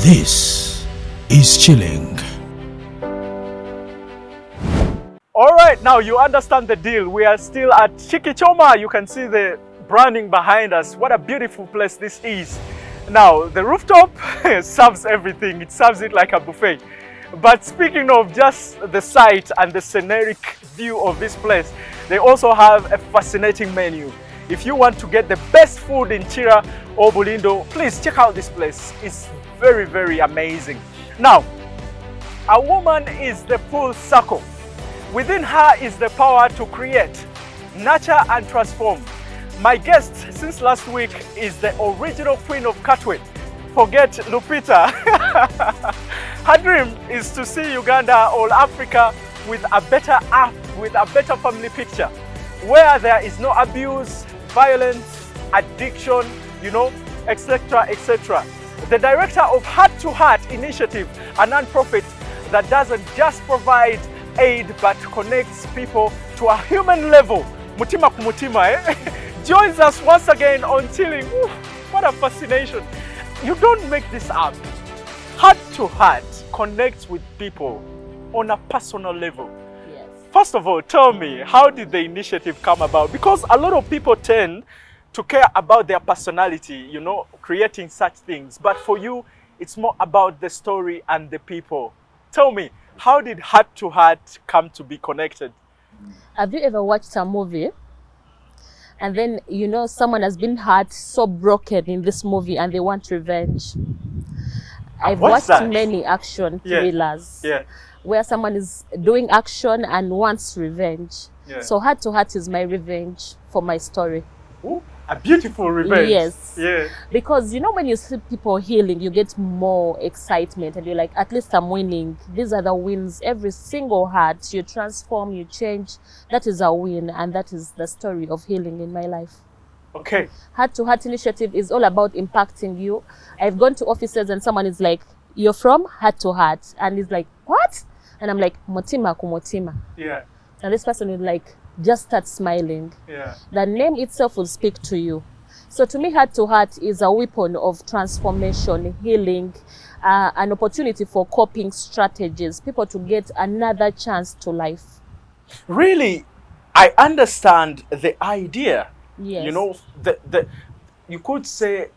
This is Chilling. All right, now you understand the deal. We are still at Chikichoma. You can see the branding behind us. What a beautiful place this is. Now, the rooftop serves everything. It serves it like a buffet. But speaking of just the site and the scenic view of this place, they also have a fascinating menu. If you want to get the best food in Chira or Bulindo, please check out this place. It's very, very amazing. Now, a woman is the full circle. Within her is the power to create, nurture and transform. My guest since last week is the original queen of Katwe. Forget Lupita. Her dream is to see Uganda or Africa with a better earth, with a better family picture, where there is no abuse, violence, addiction, etc., etc. The director of Heart to Heart Initiative, a non-profit that doesn't just provide aid but connects people to a human level, Mutima Kumutima, joins us once again on Chilling. Ooh, what a fascination. You don't make this up. Heart to Heart connects with people on a personal level. Yes. First of all, tell me, how did the initiative come about? Because a lot of people tend to care about their personality, creating such things. But for you, it's more about the story and the people. Tell me, how did Heart to Heart come to be connected? Have you ever watched a movie and then someone has been hurt, so broken in this movie, and they want revenge? I've watched many action thrillers where someone is doing action and wants revenge. So Heart to Heart is my revenge for my story. Ooh, a beautiful revenge. Yes. Yeah. Because when you see people healing, you get more excitement and you're like, at least I'm winning. These are the wins. Every single heart, you transform, you change. That is a win, and that is the story of healing in my life. Okay. Heart to Heart Initiative is all about impacting you. I've gone to offices and someone is like, you're from Heart to Heart. And he's like, what? And I'm like, Motima Kumotima. Yeah. And this person is like, just start smiling. Yeah. The name itself will speak to you. So to me, Heart to Heart is a weapon of transformation, healing, an opportunity for coping strategies, people to get another chance to life. Really, I understand the idea. Yes. You could say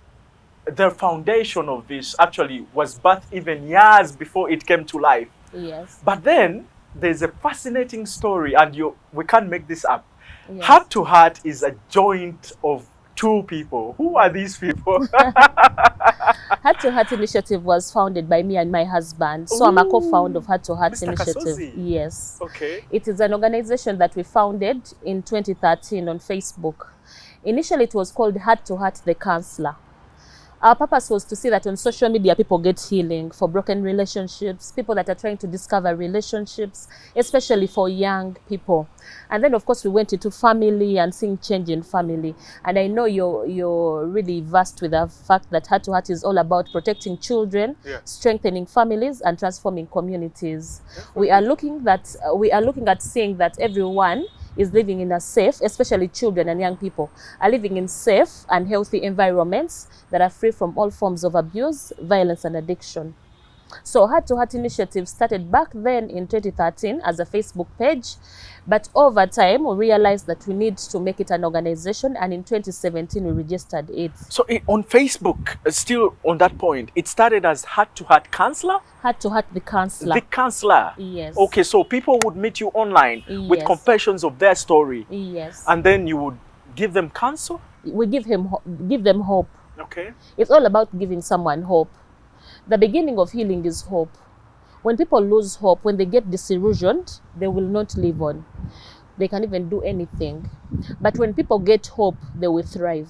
the foundation of this actually was birthed even years before it came to life. Yes. But then there's a fascinating story, and we can't make this up. Yes. Heart to Heart is a joint of two people. Who are these people? Heart to Heart Initiative was founded by me and my husband. So I'm a co-founder of Heart to Heart Mr. Initiative. Kasozi. Yes. Okay. It is an organization that we founded in 2013 on Facebook. Initially, it was called Heart to Heart the Counselor. Our purpose was to see that on social media, people get healing for broken relationships, people that are trying to discover relationships, especially for young people. And then, of course, we went into family and seeing change in family. And I know you're really versed with the fact that Heart to Heart is all about protecting children, strengthening families, and transforming communities. We are looking at seeing that everyone is living in a safe, especially children and young people, are living in safe and healthy environments that are free from all forms of abuse, violence, and addiction. So Heart to Heart Initiative started back then in 2013 as a Facebook page, but over time we realized that we need to make it an organization, and in 2017 we registered it. So on Facebook, still on that point, it started as Heart to Heart Counselor? Heart to Heart the Counselor. The Counselor? Yes. Okay, so people would meet you online with confessions of their story. Yes. And then you would give them counsel? We give them hope. Okay. It's all about giving someone hope. The beginning of healing is hope. When people lose hope, when they get disillusioned, they will not live on. They can't even do anything. But when people get hope, they will thrive.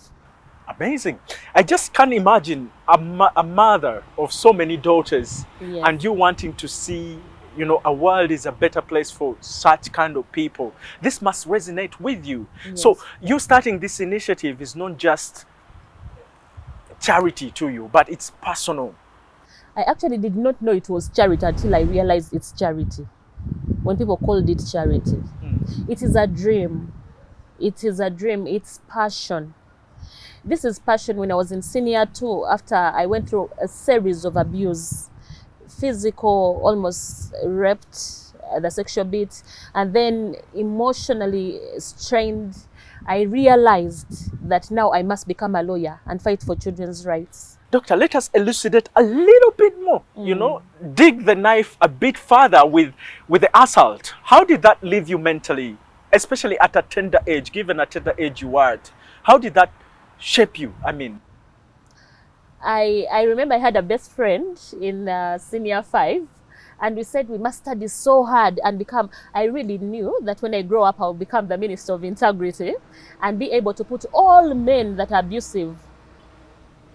Amazing. I just can't imagine a mother of so many daughters, and you wanting to see, a world is a better place for such kind of people. This must resonate with you. Yes. So you starting this initiative is not just charity to you, but it's personal. I actually did not know it was charity until I realized it's charity. When people called it charity. It is a dream. It is a dream. It's passion. This is passion when I was in senior 2, after I went through a series of abuse, physical, almost raped, the sexual bit, and then emotionally strained. I realized that now I must become a lawyer and fight for children's rights. Doctor, let us elucidate a little bit more, you know, dig the knife a bit further with the assault. How did that leave you mentally, especially at a tender age, given a tender age you were at? How did that shape you? I mean, I remember I had a best friend in senior 5, and we said we must study so hard and become, I really knew that when I grow up, I'll become the Minister of Integrity and be able to put all men that are abusive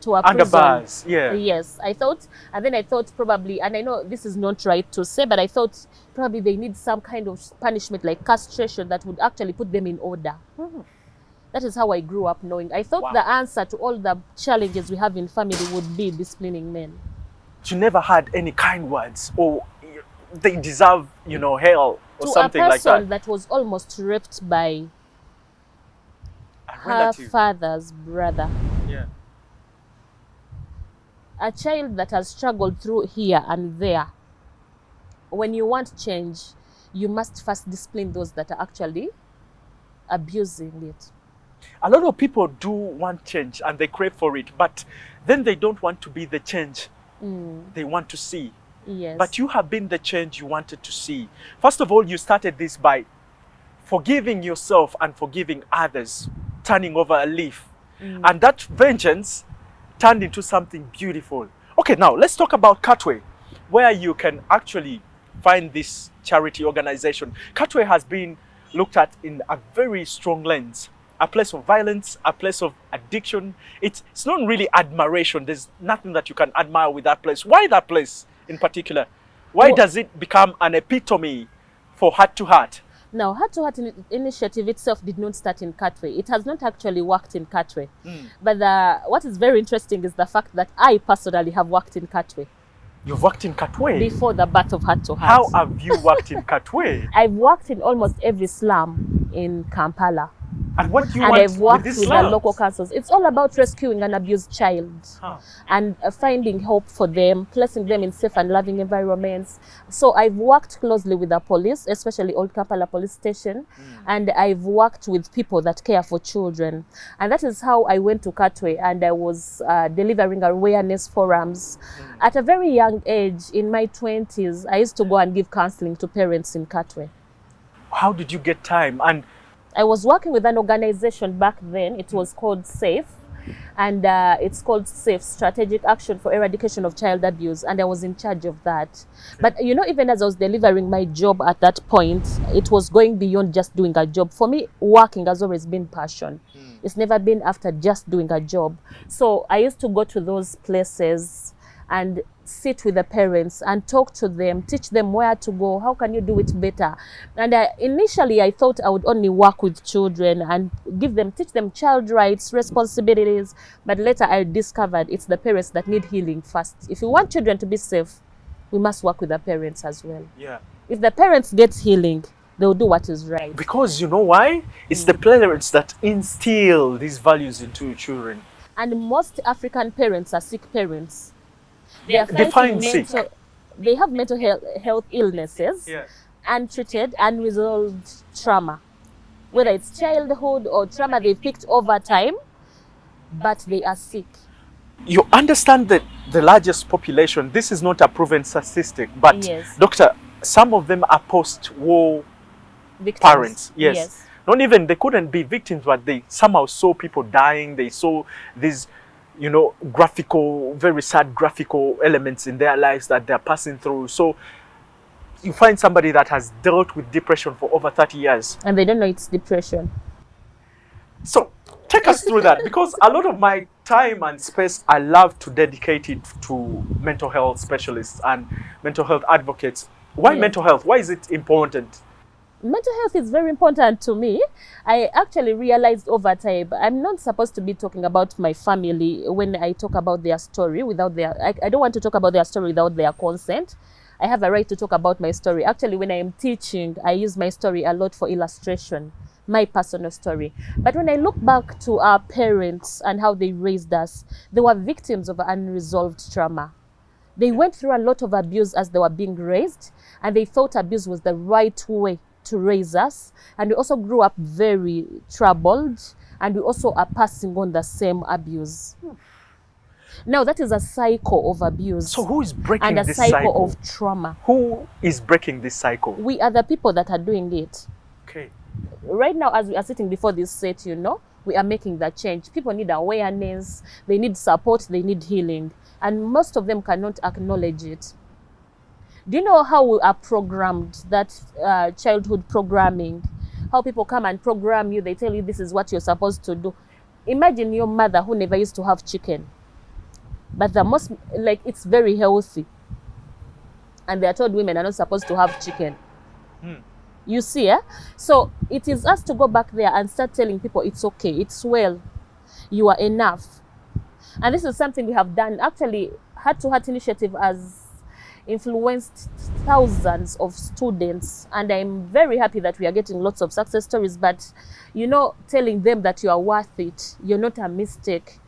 to a under prison. bars, yeah. Yes, I thought, and then I thought probably, and I know this is not right to say, but I thought probably they need some kind of punishment like castration that would actually put them in order. That is how I grew up knowing. I thought the answer to all the challenges we have in family would be disciplining men. You never had any kind words, or they deserve, you know, hell or something like To a person that? that was almost raped by A her relative. father's brother. Yeah. A child that has struggled through here and there. When you want change, you must first discipline those that are actually abusing it. A lot of people do want change and they crave for it, but then they don't want to be the change they want to see. Yes. But you have been the change you wanted to see. First of all, you started this by forgiving yourself and forgiving others, turning over a leaf. And that vengeance turned into something beautiful. Okay, now let's talk about Katwe, where you can actually find this charity organization. Katwe has been looked at in a very strong lens. A place of violence, a place of addiction. It's not really admiration. There's nothing that you can admire with that place. Why that place in particular? Why does it become an epitome for Heart to Heart? Now, Heart to Heart initiative itself did not start in Katwe. It has not actually worked in Katwe. But what is very interesting is the fact that I personally have worked in Katwe. You've worked in Katwe? Before the birth of Heart to Heart. How have you worked in Katwe? I've worked in almost every slum in Kampala. And what do you And want I've worked with with this the local councils. It's all about rescuing an abused child and finding hope for them, placing them in safe and loving environments. So I've worked closely with the police, especially Old Kampala Police Station, and I've worked with people that care for children. And that is how I went to Katwe, and I was delivering awareness forums. At a very young age, in my 20s, I used to go and give counseling to parents in Katwe. How did you get time? And I was working with an organization back then. It was called SAFE, and it's called SAFE, Strategic Action for Eradication of Child Abuse, and I was in charge of that. But you know, even as I was delivering my job at that point, it was going beyond just doing a job. For me, working has always been passion. It's never been after just doing a job. So I used to go to those places and sit with the parents and talk to them, teach them where to go, how can you do it better. And initially I thought I would only work with children and teach them child rights, responsibilities, but later I discovered it's the parents that need healing first. If we want children to be safe, we must work with the parents as well. yeah. If the parents get healing, they'll do what is right. Because you know why? It's the parents that instill these values into children. And most African parents are sick parents. They are Define sick. They have mental health illnesses, untreated, unresolved trauma. Whether it's childhood or trauma they've picked over time, but they are sick. You understand that the largest population, this is not a proven statistic, but Yes. doctor, some of them are post-war Victims. parents. Yes. Not even, they couldn't be victims, but they somehow saw people dying. They saw these, you know, very sad graphical elements in their lives that they're passing through. So you find somebody that has dealt with depression for over 30 years. And they don't know it's depression. So take us through that, because a lot of my time and space, I love to dedicate it to mental health specialists and mental health advocates. Why mental health? Why is it important? Mental health is very important to me. I actually realized over time, I'm not supposed to be talking about my family when I talk about their story without their, I don't want to talk about their story without their consent. I have a right to talk about my story. Actually, when I am teaching, I use my story a lot for illustration. my personal story. But when I look back to our parents and how they raised us, they were victims of unresolved trauma. They went through a lot of abuse as they were being raised, and they thought abuse was the right way to raise us. And we also grew up very troubled, and we also are passing on the same abuse. Now that is a cycle of abuse. So who is breaking and a this cycle of trauma? Who is breaking this cycle? We are the people that are doing it. Okay. Right now, as we are sitting before this set, you know, we are making that change. People need awareness, they need support, they need healing. And most of them cannot acknowledge it. Do you know how we are programmed, that childhood programming? How people come and program you, they tell you this is what you're supposed to do. Imagine your mother who never used to have chicken. But it's very healthy. And they are told women are not supposed to have chicken. You see, eh? So it is us to go back there and start telling people it's okay, it's well, you are enough. And this is something we have done. Actually, Heart to Heart Initiative has influenced thousands of students, and I'm very happy that we are getting lots of success stories. But, you know, telling them that you are worth it, you're not a mistake.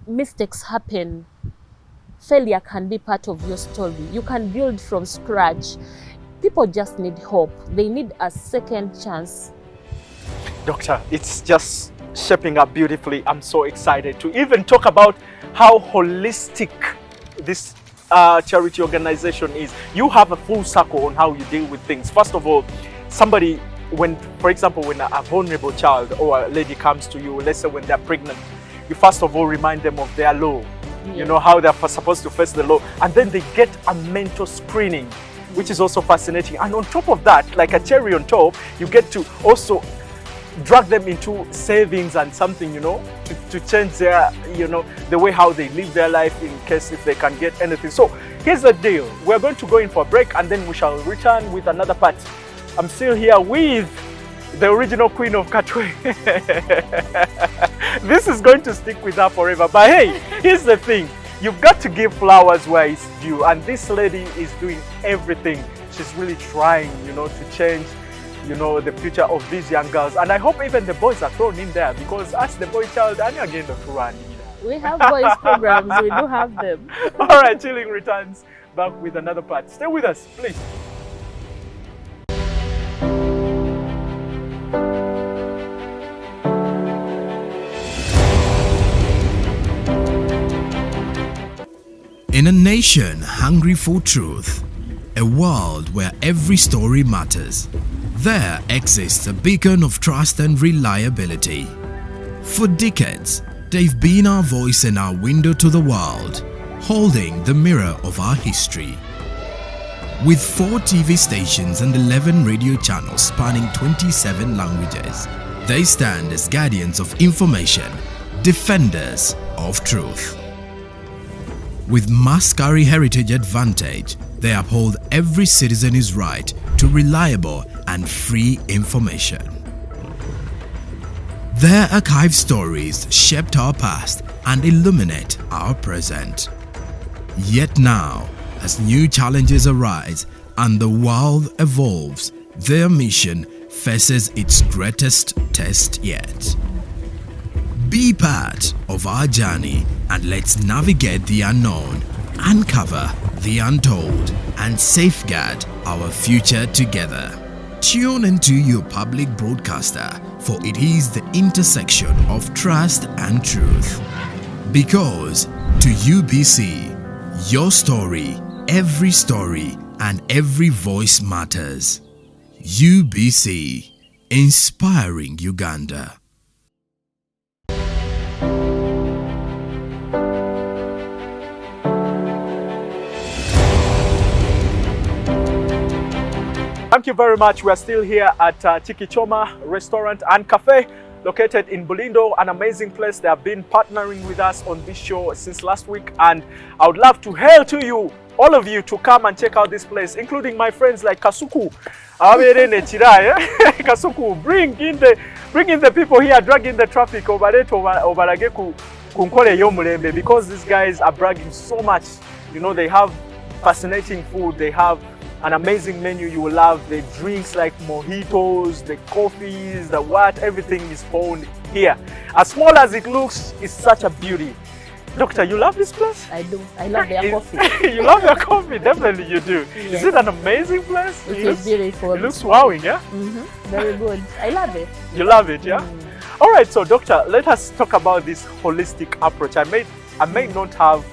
Mistakes happen. Failure can be part of your story. You can build from scratch. People just need hope. They need a second chance. Doctor, it's just shaping up beautifully. I'm so excited to even talk about how holistic this charity organization is. You have a full circle on how you deal with things. First of all, somebody, for example, when a vulnerable child or a lady comes to you, let's say when they're pregnant, you first of all remind them of their law, you know, how they're supposed to face the law, and then they get a mental screening, which is also fascinating. And on top of that, like a cherry on top, you get to also drag them into savings and something, you know, to change their, you know, the way how they live their life in case if they can get anything. So here's the deal. We're going to go in for a break and then we shall return with another part. I'm still here with the original queen of Katwe. This is going to stick with her forever. But hey, here's the thing. You've got to give flowers where it's due. And this lady is doing everything. She's really trying, you know, to change, you know, the future of these young girls. And I hope even the boys are thrown in there, because as the boy child, I'm again the Quran. We have boys programs. We do have them. All right, Chilling returns back with another part. Stay with us, please. In a nation hungry for truth, a world where every story matters, there exists a beacon of trust and reliability. For decades, they've been our voice and our window to the world, holding the mirror of our history. With 4 TV stations and 11 radio channels spanning 27 languages, they stand as guardians of information, defenders of truth. With Maskari Heritage Advantage, they uphold every citizen's right to reliable and free information. Their archive stories shaped our past and illuminate our present. Yet now, as new challenges arise and the world evolves, their mission faces its greatest test yet. Be part of our journey and let's navigate the unknown, uncover the untold, and safeguard our future together. Tune into your public broadcaster, for it is the intersection of trust and truth. Because to UBC, your story, and every voice matters. UBC, inspiring Uganda. Thank you very much. We are still here at Chikichoma Restaurant and Cafe, located in Bulindo, an amazing place. They have been partnering with us on this show since last week, and I would love to hail to you, all of you, to come and check out this place, including my friends like Kasuku. Kasuku, bring in the people here, dragging the traffic over there, because these guys are bragging so much. You know, they have fascinating food, they have an amazing menu. You will love the drinks like mojitos, the coffees, the what, everything is found here. As small as it looks, it's such a beauty. Doctor, you love this place? I do. I love their coffee. You love your coffee, definitely you do. Yes. Is it an amazing place? It is beautiful. It looks wowing, yeah? Very good. I love it. You love it, yeah? All right, so doctor, let us talk about this holistic approach. I may not have,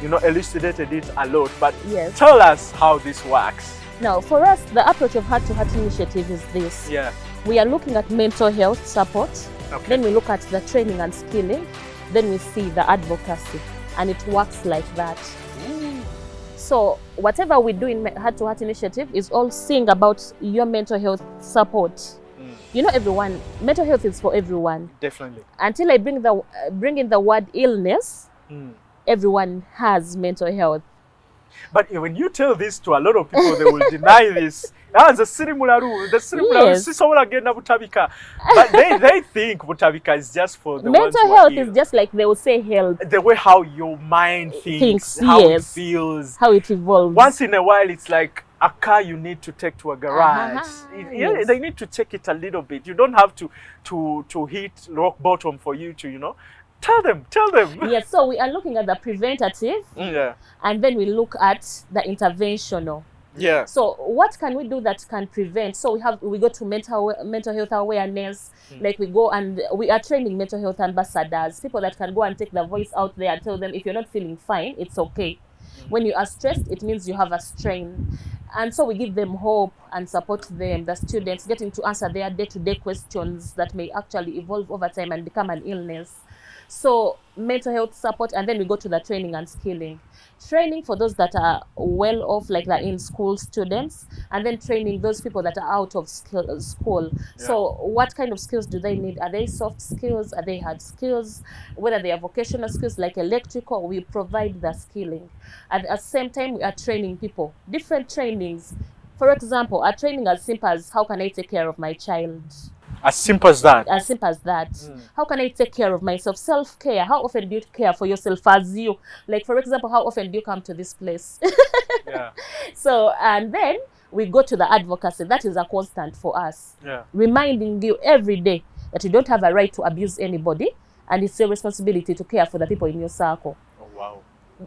elucidated it a lot, but Yes. tell us how this works. Now, for us, the approach of heart-to-heart initiative is this. Yeah. We are looking at mental health support. Okay. Then we look at the training and skilling. Then we see the advocacy. And it works like that. So whatever we do in heart-to-heart initiative is all seeing about your mental health support. Everyone, mental health is for everyone. Definitely. Until I bring in the word illness, everyone has mental health. But when you tell this to a lot of people, they will deny this. But they think butabika is just for the ones mental who are health ill. is just like they will say health. The way how your mind thinks, how it yes. feels. How it evolves. Once in a while, it's like a car you need to take to a garage. Yes. They need to check it a little bit. You don't have to hit rock bottom for you to, Tell them. Yes, so we are looking at the preventative, Yeah. and then we look at the interventional. Yeah. So what can we do that can prevent? So we go to mental health awareness. Like we go and we are training mental health ambassadors, people that can go and take the voice out there and tell them if you're not feeling fine, it's okay. When you are stressed, it means you have a strain. And so we give them hope and support them, the students, getting to answer their day-to-day questions that may actually evolve over time and become an illness. So mental health support, and then we go to the training and skilling. Training for those that are well off, like the in-school students, and then training those people that are out of school. Yeah. So what kind of skills do they need? Are they soft skills? Are they hard skills? Whether they are vocational skills like electrical, we provide the skilling. At the same time, we are training people, different trainings. For example, a training as simple as how can I take care of my child? As simple as that. As simple as that. How can I take care of myself? Self-care. How often do you care for yourself as you? Like, for example, how often do you come to this place? Yeah. So, and then we go to the advocacy. That is a constant for us. Yeah. Reminding you every day that you don't have a right to abuse anybody, and it's your responsibility to care for the people in your circle. Oh, wow.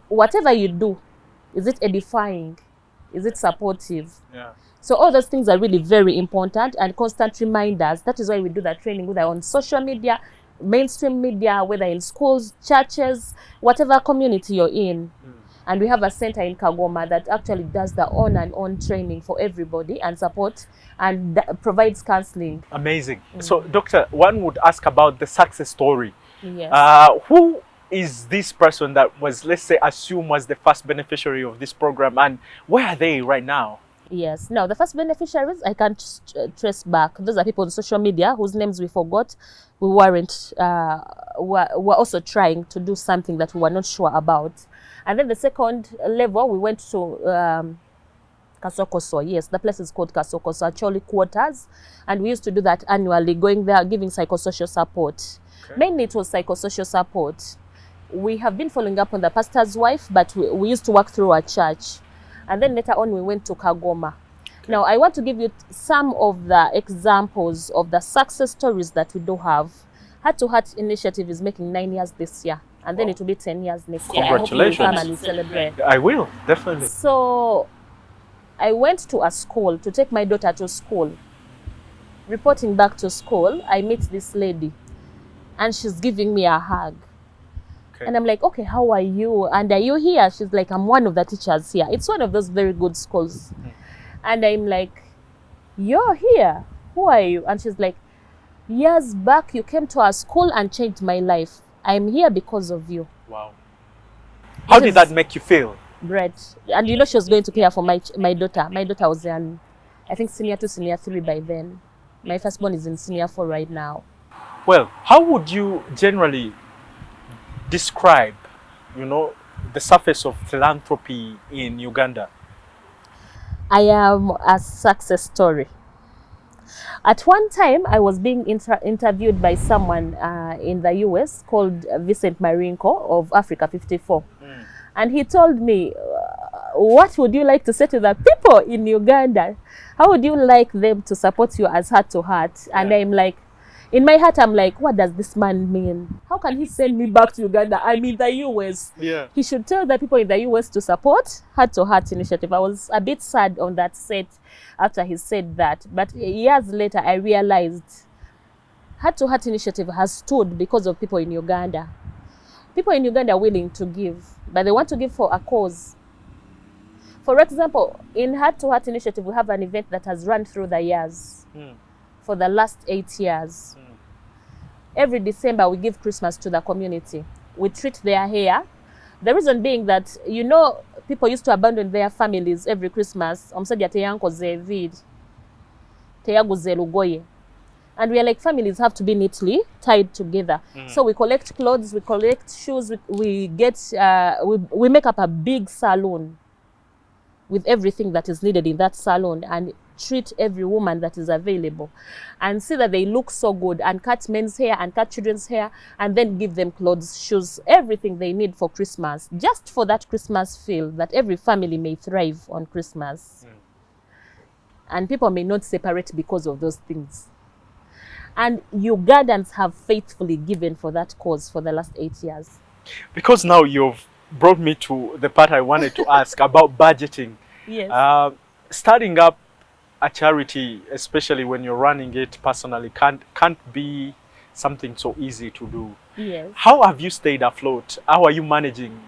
Whatever you do, is it edifying? Is it supportive? Yeah. So all those things are really very important and constant reminders. That is why we do that training, whether on social media, mainstream media, whether in schools, churches, whatever community you're in. And we have a center in Kagoma that actually does the on and on training for everybody and support and provides counseling. Amazing. So, doctor, one would ask about the success story. Yes. Who is this person that was, let's say, assumed was the first beneficiary of this program, and where are they right now? Yes. Now, the first beneficiaries, I can't trace back. Those are people on social media whose names we forgot. We weren't, were also trying to do something that we were not sure about. And then the second level, we went to Kasokoso. Yes, the place is called Kasokoso, Acholi Quarters. And we used to do that annually, going there, giving psychosocial support. Okay. Mainly it was psychosocial support. We have been following up on the pastor's wife, but we used to work through our church. And then later on, we went to Kagoma. Okay. Now, I want to give you some of the examples of the success stories that we do have. Heart to Heart initiative is making 9 years this year, and then it will be 10 years next year. Congratulations. I hope you come and celebrate. I will, definitely. So, I went to a school to take my daughter to school. Reporting back to school, I meet this lady, and she's giving me a hug. Okay. And I'm like, okay, how are you? And are you here? She's like, I'm one of the teachers here. It's one of those very good schools. And I'm like, you're here? Who are you? And she's like, years back, you came to our school and changed my life. I'm here because of you. Wow. How did that make you feel? Great. And you know, she was going to care for my daughter. My daughter was in, I think, senior 2, senior 3 by then. My firstborn is in senior 4 right now. Well, how would you generally describe, the surface of philanthropy in Uganda? I am a success story. At one time, I was being interviewed by someone in the US called Vincent Marinko of Africa 54. And he told me, what would you like to say to the people in Uganda? How would you like them to support you as Heart to Heart? And I'm like, in my heart, I'm like, what does this man mean? How can he send me back to Uganda? I'm in the US. Yeah. He should tell the people in the US to support Heart to Heart initiative. I was a bit sad on that set after he said that. But years later, I realized Heart to Heart initiative has stood because of people in Uganda. People in Uganda are willing to give, but they want to give for a cause. For example, in Heart to Heart initiative, we have an event that has run through the years. For the last 8 years. Every December, we give Christmas to the community. We treat their hair. The reason being that, you know, people used to abandon their families every Christmas. And we are like, families have to be neatly tied together. So we collect clothes, we collect shoes, we make up a big salon with everything that is needed in that salon and treat every woman that is available and see that they look so good, and cut men's hair and cut children's hair, and then give them clothes, shoes, everything they need for Christmas, just for that Christmas feel that every family may thrive on Christmas. And people may not separate because of those things. And Ugandans have faithfully given for that cause for the last 8 years. Because now you've brought me to the part I wanted to ask about budgeting. Yes. Starting up a charity, especially when you're running it personally, can't be something so easy to do. Yes. How have you stayed afloat? How are you managing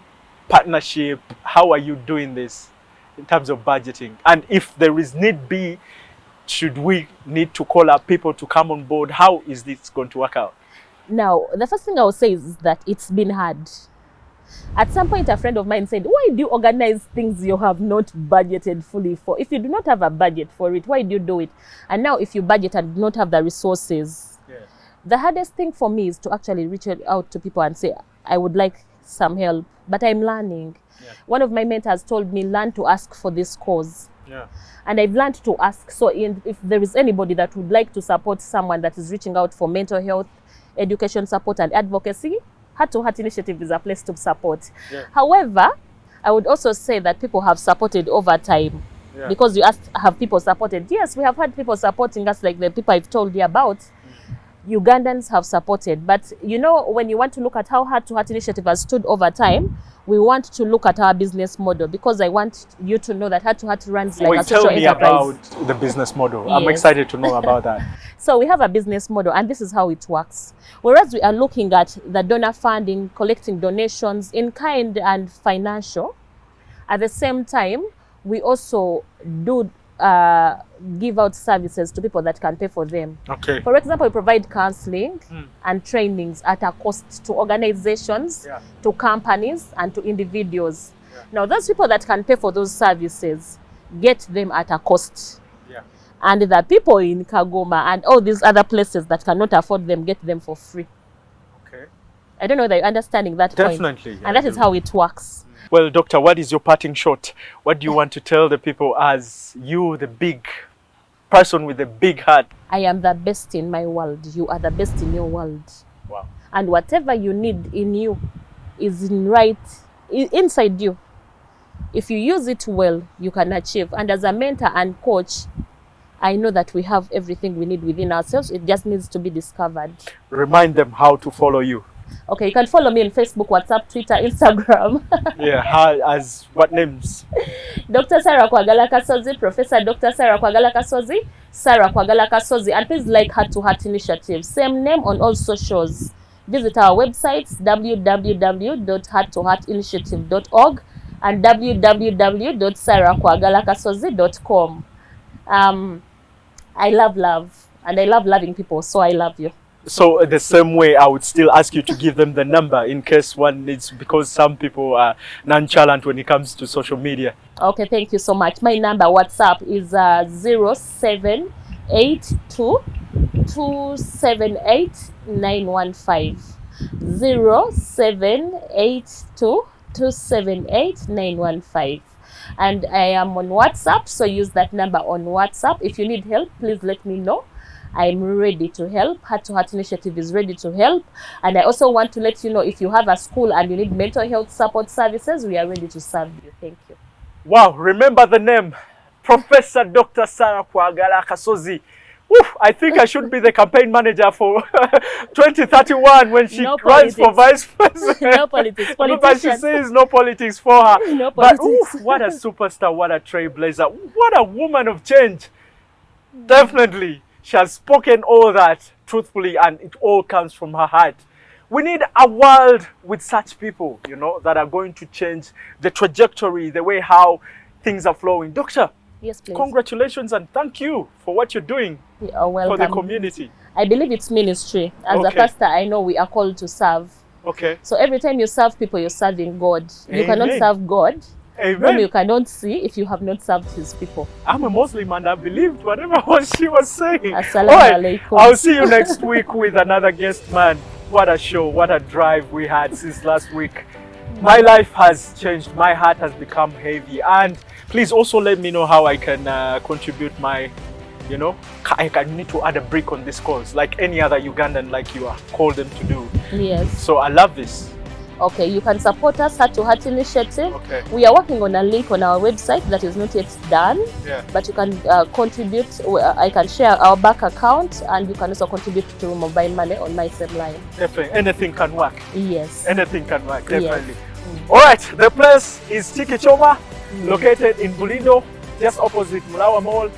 partnership? How are you doing this in terms of budgeting? And if there is need be, should we need to call up people to come on board? How is this going to work out? Now, the first thing I will say is that it's been hard. At some point, a friend of mine said, why do you organize things you have not budgeted fully for? If you do not have a budget for it, why do you do it? And now if you budget and do not have the resources, the hardest thing for me is to actually reach out to people and say, I would like some help, but I'm learning. One of my mentors told me, learn to ask for this cause. And I've learned to ask. So if there is anybody that would like to support someone that is reaching out for mental health, education support and advocacy, Heart to Heart initiative is a place to support. However, I would also say that people have supported over time. Because you asked, have people supported? Yes, we have had people supporting us, like the people I've told you about. Ugandans have supported. But you know, when you want to look at how Heart to Heart initiative has stood over time, we want to look at our business model, because I want you to know that Heart to Heart runs like a social enterprise. Tell me about the business model. I'm excited to know about that. So we have a business model, and this is how it works. Whereas we are looking at the donor funding, collecting donations in kind and financial, at the same time, we also do give out services to people that can pay for them. For example, we provide counseling and trainings at a cost to organizations, to companies, and to individuals. Now, those people that can pay for those services get them at a cost. And the people in Kagoma and all these other places that cannot afford them get them for free. I don't know that you're understanding that point. Definitely. And that is how it works. Well, Doctor, what is your parting shot? What do you want to tell the people as you, the big person with the big heart? I am the best in my world. You are the best in your world. Wow. And whatever you need in you is inside you. If you use it well, you can achieve. And as a mentor and coach, I know that we have everything we need within ourselves. It just needs to be discovered. Remind them how to follow you. Okay, you can follow me on Facebook, WhatsApp, Twitter, Instagram. As what names? Dr. Sarah KWAGALA Kasozi, Professor Dr. Sarah KWAGALA Kasozi, Sarah KWAGALA Kasozi, and please like Heart to Heart initiative. Same name on all socials. Visit our websites, www.hearttoheartinitiative.org and www.sarahkwagalakasozi.com. I love love, and I love loving people, so I love you. So the same way, I would still ask you to give them the number in case one needs, because some people are nonchalant when it comes to social media. Okay, thank you so much. My number WhatsApp is 0782 278 915. 0782 278 915. And I am on WhatsApp, so use that number on WhatsApp. If you need help, please let me know. I'm ready to help. Heart to Heart initiative is ready to help. And I also want to let you know, if you have a school and you need mental health support services, we are ready to serve you. Thank you. Wow, remember the name, Professor Dr. Sarah KWAGALA Kasozi. Oof, I think I should be the campaign manager for 2031 when she runs for vice president. No politics. But she says no politics for her. No But politics. oof, what a superstar, what a trailblazer, what a woman of change. Definitely, she has spoken all that truthfully, and it all comes from her heart. We need a world with such people, you know, that are going to change the trajectory, the way how things are flowing. Doctor, Yes, please. congratulations and thank you for what you're doing You are welcome. for the community. I believe it's ministry. As a Okay. pastor, I know we are called to serve. Okay. So every time you serve people, you're serving God. You Amen. cannot serve God whom Amen. you cannot see if you have not served his people. I'm a Muslim and I believed whatever she was saying. Assalamu All right, alaikum. I'll see you next week with another guest, man. What a show, what a drive we had since last week. My life has changed, my heart has become heavy, and please also let me know how I can contribute my, you know, I need to add a brick on this cause, like any other Ugandan like you are called them to do. Yes. So I love this. Okay, you can support us, Heart to Heart Initiative. Okay. We are working on a link on our website that is not yet done, Yeah. but you can contribute. I can share our bank account, and you can also contribute to mobile money on my same line. Definitely, anything can work. Yes. Anything can work, Yes. definitely. All right, the place is Chikichoma, located in Bulindo, just opposite Mulawa Mall.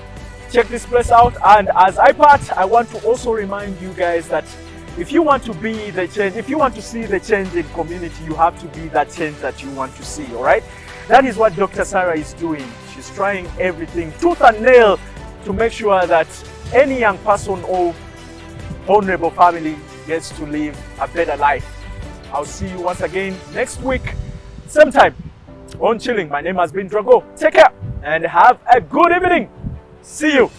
Check this place out. And as I part, I want to also remind you guys that if you want to be the change, if you want to see the change in community, you have to be that change that you want to see, all right? That is what Dr. Sarah is doing. She's trying everything, tooth and nail, to make sure that any young person or vulnerable family gets to live a better life. I'll see you once again next week, same time, on Chilling. My name has been Drago. Take care and have a good evening. See you.